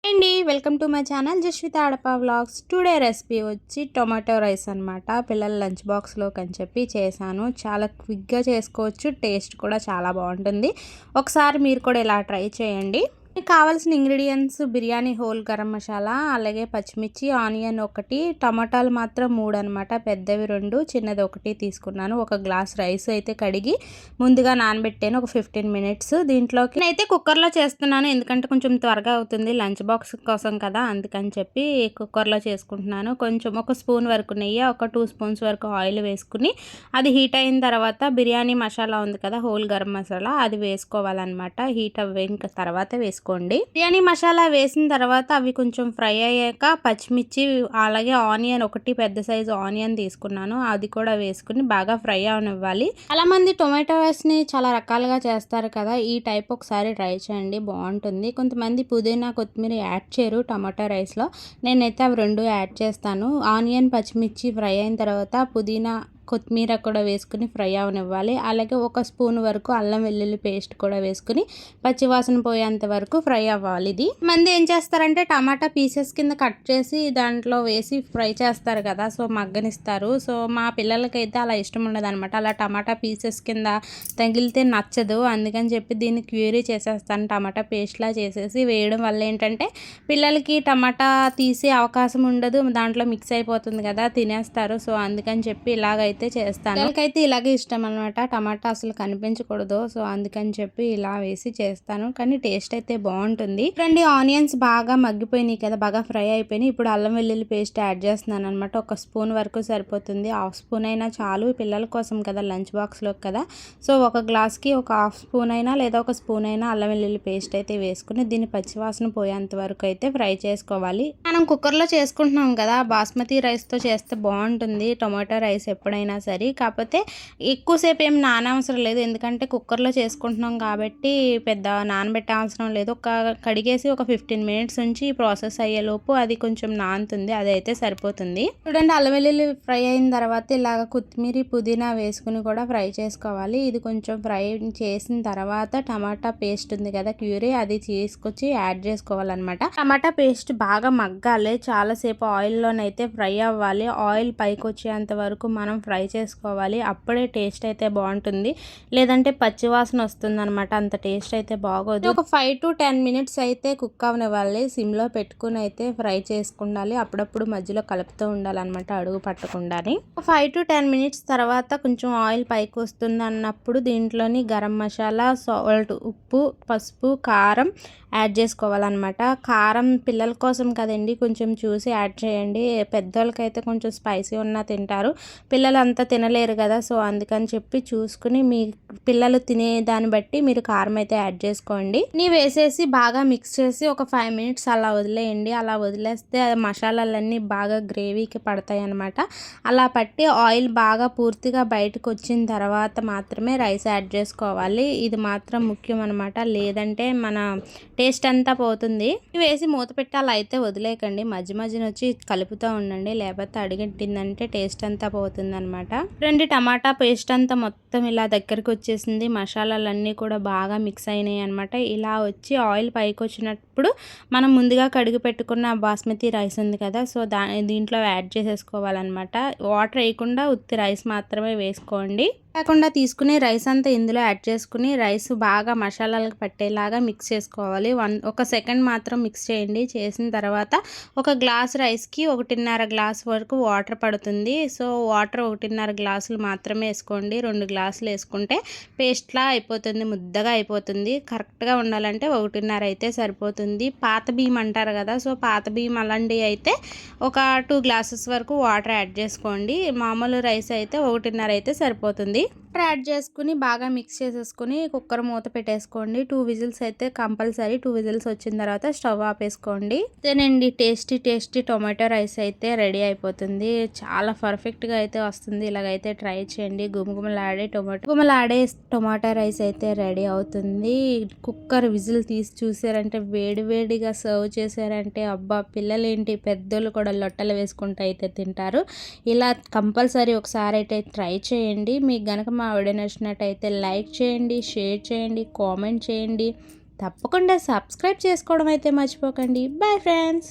అండి welcome to my channel Jasvitha Adapa vlogs. Today recipe వచ్చి tomato rice అనమాట. పిల్లల లంచ్ బాక్స్లోకి అని చెప్పి చేశాను. చాలా క్విక్గా చేసుకోవచ్చు, టేస్ట్ కూడా చాలా బాగుంటుంది. ఒకసారి మీరు కూడా ఇలా ట్రై చేయండి. కావాల్సిన ఇంగ్రీడియంట్స్ బిర్యానీ హోల్ గరం మసాలా, అలాగే పచ్చిమిర్చి, ఆనియన్ ఒకటి, టమాటాలు మాత్రం 3 అనమాట, పెద్దవి 2, చిన్నది ఒకటి తీసుకున్నాను. ఒక గ్లాస్ రైస్ అయితే కడిగి ముందుగా నానబెట్టాను ఒక 15 మినిట్స్. దీంట్లోకి నేనైతే కుక్కర్లో చేస్తున్నాను, ఎందుకంటే కొంచెం త్వరగా అవుతుంది లంచ్ బాక్స్ కోసం కదా, అందుకని చెప్పి కుక్కర్లో చేసుకుంటున్నాను. కొంచెం ఒక స్పూన్ వరకు నెయ్యి, ఒక 2 స్పూన్స్ వరకు ఆయిల్ వేసుకుని అది హీట్ అయిన తర్వాత బిర్యానీ మసాలా ఉంది కదా, హోల్ గరం మసాలా, అది వేసుకోవాలన్నమాట. హీట్ అవ్విన తర్వాత బిర్యానీ మసాలా వేసిన తర్వాత అవి కొంచెం ఫ్రై అయ్యాక పచ్చిమిర్చి, అలాగే ఆనియన్ ఒకటి పెద్ద సైజు ఆనియన్ తీసుకున్నాను, అది కూడా వేసుకుని బాగా ఫ్రై అవనివ్వాలి. చాలా మంది టొమాటో రైస్ ని చాలా రకాలుగా చేస్తారు కదా, ఈ టైప్ ఒకసారి ట్రై చేయండి, బాగుంటుంది. కొంతమంది పుదీనా కొత్తిమీర యాడ్ చేయరు టొమాటో రైస్ లో, నేనైతే అవి 2 యాడ్ చేస్తాను. ఆనియన్ పచ్చిమిర్చి ఫ్రై అయిన తర్వాత పుదీనా కొత్తిమీర కూడా వేసుకుని ఫ్రై అవనివ్వాలి. అలాగే ఒక స్పూన్ వరకు అల్లం వెల్లుల్లి పేస్ట్ కూడా వేసుకుని పచ్చివాసన పోయేంత వరకు ఫ్రై అవ్వాలి. ఇది మంది ఏం చేస్తారంటే టమాటా పీసెస్ కింద కట్ చేసి దాంట్లో వేసి ఫ్రై చేస్తారు కదా, సో మగ్గనిస్తారు. సో మా పిల్లలకైతే అలా ఇష్టం ఉండదు అనమాట, అలా టమాటా పీసెస్ కింద తగిలితే నచ్చదు. అందుకని చెప్పి దీన్ని క్యూరీ చేసేస్తాను, టమాటా పేస్ట్లా చేసేసి వేయడం వల్ల ఏంటంటే పిల్లలకి టమాటా తీసే అవకాశం ఉండదు, దాంట్లో మిక్స్ అయిపోతుంది కదా, తినేస్తారు. సో అందుకని చెప్పి ఇలాగైతే చేస్తాను. పిల్లలకైతే ఇలాగే ఇష్టం అనమాట, టమాటా అసలు కనిపించకూడదు, సో అందుకని చెప్పి ఇలా వేసి చేస్తాను. కానీ టేస్ట్ అయితే బాగుంటుంది. రెండు ఆనియన్స్ బాగా మగ్గిపోయినాయి కదా, బాగా ఫ్రై అయిపోయినాయి. ఇప్పుడు అల్లం వెల్లుల్లి పేస్ట్ యాడ్ చేస్తున్నాను అనమాట. ఒక స్పూన్ వరకు సరిపోతుంది, హాఫ్ స్పూన్ అయినా చాలు, పిల్లల కోసం కదా, లంచ్ బాక్స్లోకి కదా. సో ఒక గ్లాస్కి ఒక హాఫ్ స్పూన్ అయినా లేదా ఒక స్పూన్ అయినా అల్లం వెల్లుల్లి పేస్ట్ అయితే వేసుకుని దీన్ని పచ్చివాసన పోయేంత వరకు అయితే ఫ్రై చేసుకోవాలి. మనం కుక్కర్లో చేసుకుంటున్నాం కదా, బాస్మతి రైస్తో చేస్తే బాగుంటుంది టొమాటో రైస్ ఎప్పుడైనా సరే. కాకపోతే ఎక్కువసేపు ఏం నానవసరం లేదు, ఎందుకంటే కుక్కర్లో చేసుకుంటున్నాం కాబట్టి పెద్ద నానబెట్టాల్సిన లేదు. ఒక కడిగేసి ఒక 15 మినిట్స్ నుంచి ప్రాసెస్ అయ్యేలోపు అది కొంచెం నానుతుంది, అదైతే సరిపోతుంది. చూడండి, అల్లం వెల్లుల్లి ఫ్రై అయిన తర్వాత ఇలాగ కొత్తిమీర పుదీనా వేసుకుని కూడా ఫ్రై చేసుకోవాలి. ఇది కొంచెం ఫ్రై చేసిన తర్వాత టమాటా పేస్ట్ ఉంది కదా క్యూరీ, అది తీసుకొచ్చి యాడ్ చేసుకోవాలన్నమాట. టమాటా పేస్ట్ బాగా మగ్గాలి, చాలాసేపు ఆయిల్లోనైతే ఫ్రై అవ్వాలి. ఆయిల్ పైకి వచ్చేంత వరకు మనం ఫ్రై చేసుకోవాలి, అప్పుడే టేస్ట్ అయితే బాగుంటుంది. లేదంటే పచ్చివాసన వస్తుంది అనమాట, అంత టేస్ట్ అయితే బాగోదు. ఒక 5 to 10 మినిట్స్ అయితే కుక్ అవనివ్వాలి, సిమ్లో పెట్టుకుని అయితే ఫ్రై చేసుకుండాలి. అప్పుడప్పుడు మధ్యలో కలుపుతూ ఉండాలన్నమాట, అడుగు పట్టకుండాని. 5 to 10 మినిట్స్ తర్వాత కొంచెం ఆయిల్ పైకి వస్తుంది అన్నప్పుడు దీంట్లోని గరం మసాలా, సాల్ట్, ఉప్పు, పసుపు, కారం యాడ్ చేసుకోవాలన్నమాట. కారం పిల్లల కోసం కదండి, కొంచెం చూసి యాడ్ చేయండి. పెద్దోళ్ళకైతే కొంచెం స్పైసీ ఉన్నా తింటారు, పిల్లలు అంతా తినలేరు కదా, సో అందుకని చెప్పి చూసుకుని మీ పిల్లలు తినే దాన్ని బట్టి మీరు కారం అయితే యాడ్ చేసుకోండి. నీ వేసేసి బాగా మిక్స్ చేసి ఒక 5 మినిట్స్ అలా వదిలేయండి. అలా వదిలేస్తే మసాలాలన్నీ బాగా గ్రేవీకి పడతాయి అనమాట. అలా పట్టి ఆయిల్ బాగా పూర్తిగా బయటకు వచ్చిన తర్వాత మాత్రమే రైస్ యాడ్ చేసుకోవాలి. ఇది మాత్రం ముఖ్యం అనమాట, లేదంటే మన టేస్ట్ అంతా పోతుంది. వేసి మూత పెట్టి అలా అయితే వదిలేయకండి, మధ్య మధ్యన వచ్చి కలుపుతూ ఉండండి, లేకపోతే అడిగట్టిందంటే టేస్ట్ అంతా పోతుంది అనమాట. టమాటా పేస్ట్ అంతా మొత్తం ఇలా దగ్గరికి వచ్చేసింది, మసాలాలన్నీ కూడా బాగా మిక్స్ అయినాయి అనమాట. ఇలా వచ్చి ఆయిల్ పైకి వచ్చినప్పుడు మనం ముందుగా కడిగి పెట్టుకున్న బాస్మతి రైస్ ఉంది కదా, సో దీంట్లో యాడ్ చేసేసుకోవాలన్నమాట. వాటర్ వేయకుండా ఉత్తి రైస్ మాత్రమే వేసుకోండి. కాకుండా తీసుకుని రైస్ అంతా ఇందులో యాడ్ చేసుకుని రైస్ బాగా మసాలాలకు పట్టేలాగా మిక్స్ చేసుకోవాలి. ఒక సెకండ్ మాత్రం మిక్స్ చేయండి. చేసిన తర్వాత ఒక గ్లాస్ రైస్కి 1.5 గ్లాస్ వరకు వాటర్ పడుతుంది. సో వాటర్ 1.5 గ్లాసులు మాత్రమే వేసుకోండి, 2 గ్లాసులు వేసుకుంటే పేస్ట్లా అయిపోతుంది, ముద్దగా అయిపోతుంది. కరెక్ట్గా ఉండాలంటే 1.5 అయితే సరిపోతుంది. పాత బియ్యం అంటారు కదా, సో పాత బియ్యం అలాంటివి అయితే ఒక 2 గ్లాసెస్ వరకు వాటర్ యాడ్ చేసుకోండి. మామూలు రైస్ అయితే 1.5 అయితే సరిపోతుంది. యాడ్ చేసుకుని బాగా మిక్స్ చేసేసుకుని కుక్కర్ మూత పెట్టేసుకోండి. 2 విజిల్స్ అయితే కంపల్సరీ, 2 విజిల్స్ వచ్చిన తర్వాత స్టవ్ ఆపేసుకోండి. అదేనండి, టేస్టీ టొమాటో రైస్ అయితే రెడీ అయిపోతుంది. చాలా పర్ఫెక్ట్గా అయితే వస్తుంది, ఇలాగైతే ట్రై చేయండి. గుమగుమలాడే టొమాటో రైస్ అయితే రెడీ అవుతుంది. కుక్కర్ విజిల్ తీసి చూసారంటే, వేడిగా సర్వ్ చేశారంటే అబ్బా, పిల్లలు ఏంటి పెద్దోళ్ళు కూడా లొట్టలు వేసుకుంటూ అయితే తింటారు. ఇలా కంపల్సరీ ఒకసారి అయితే ట్రై చేయండి. మీకు గనక మా వీడియో నచ్చినట్టయితే లైక్ చేయండి, షేర్ చేయండి, కామెంట్ చేయండి. తప్పకుండా సబ్స్క్రైబ్ చేసుకోవడం అయితే మర్చిపోకండి. Bye friends.